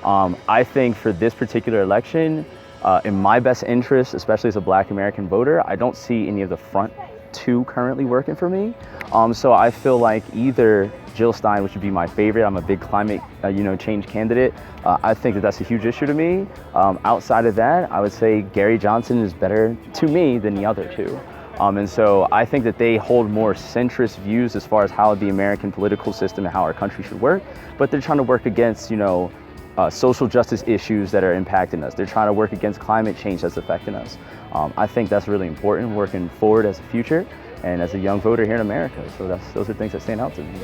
I think for this particular election, in my best interest, especially as a Black American voter, I don't see any of the front two currently working for me. So I feel like either Jill Stein, which would be my favorite. I'm a big climate, change candidate. I think that that's a huge issue to me. Outside of that, I would say Gary Johnson is better to me than the other two. And so I think that they hold more centrist views as far as how the American political system and how our country should work, but they're trying to work against, social justice issues that are impacting us. They're trying to work against climate change that's affecting us. I think that's really important, working forward as a future and as a young voter here in America. So those are things that stand out to me.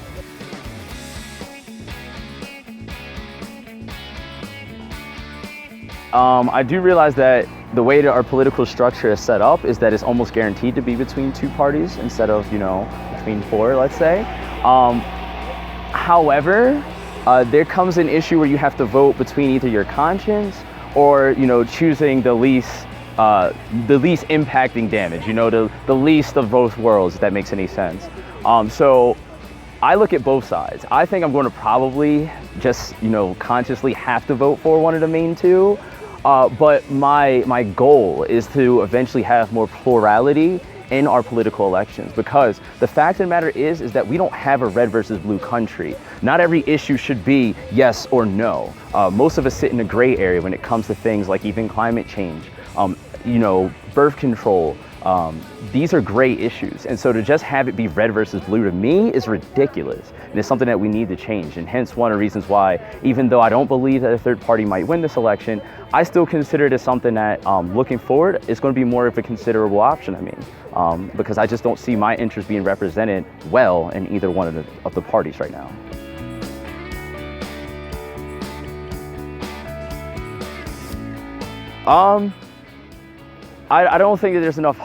I do realize that the way that our political structure is set up is that it's almost guaranteed to be between two parties instead of, between four, let's say. However, there comes an issue where you have to vote between either your conscience or, choosing the least impacting damage, the least of both worlds, if that makes any sense. So I look at both sides. I think I'm going to probably just, consciously have to vote for one of the main two. But my goal is to eventually have more plurality in our political elections, because the fact of the matter is that we don't have a red versus blue country. Not every issue should be yes or no. Most of us sit in a gray area when it comes to things like even climate change, birth control. These are gray issues. And so to just have it be red versus blue to me is ridiculous. And it's something that we need to change. And hence one of the reasons why, even though I don't believe that a third party might win this election, I still consider it as something that looking forward is going to be more of a considerable option. Because I just don't see my interests being represented well in either one of the parties right now. I don't think that there's enough.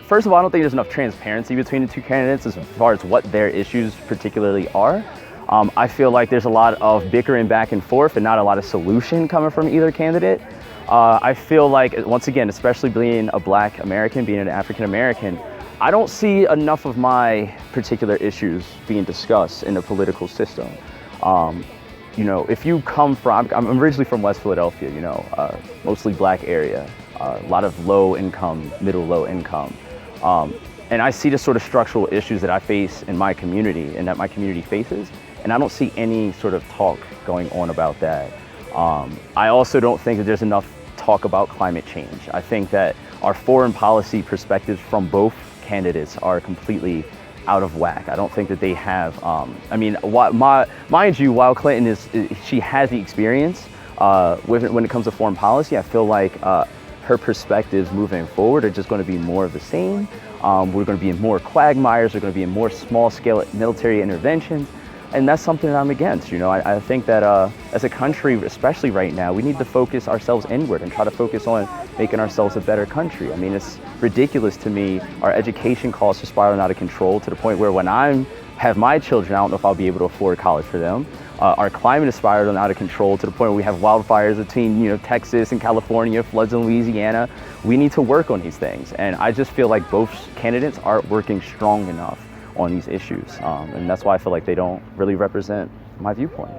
First of all, I don't think there's enough transparency between the two candidates as far as what their issues particularly are. I feel like there's a lot of bickering back and forth and not a lot of solution coming from either candidate. I feel like, once again, especially being a Black American, being an African American, I don't see enough of my particular issues being discussed in the political system. If you come from, I'm originally from West Philadelphia, mostly Black area, a lot of low income, low income. And I see the sort of structural issues that I face in my community and that my community faces, and I don't see any sort of talk going on about that. I also don't think that there's enough talk about climate change. I think that our foreign policy perspectives from both candidates are completely out of whack. I don't think that they have, mind you, while Clinton she has the experience when it comes to foreign policy, I feel like her perspectives moving forward are just going to be more of the same. We're going to be in more quagmires, we're going to be in more small-scale military interventions, and that's something that I'm against. I think that as a country, especially right now, we need to focus ourselves inward and try to focus on making ourselves a better country. It's ridiculous to me. Our education costs are spiraling out of control to the point where when I have my children, I don't know if I'll be able to afford college for them. Our climate is spiraling out of control to the point where we have wildfires between Texas and California, floods in Louisiana. We need to work on these things, and I just feel like both candidates aren't working strong enough on these issues, and that's why I feel like they don't really represent my viewpoint.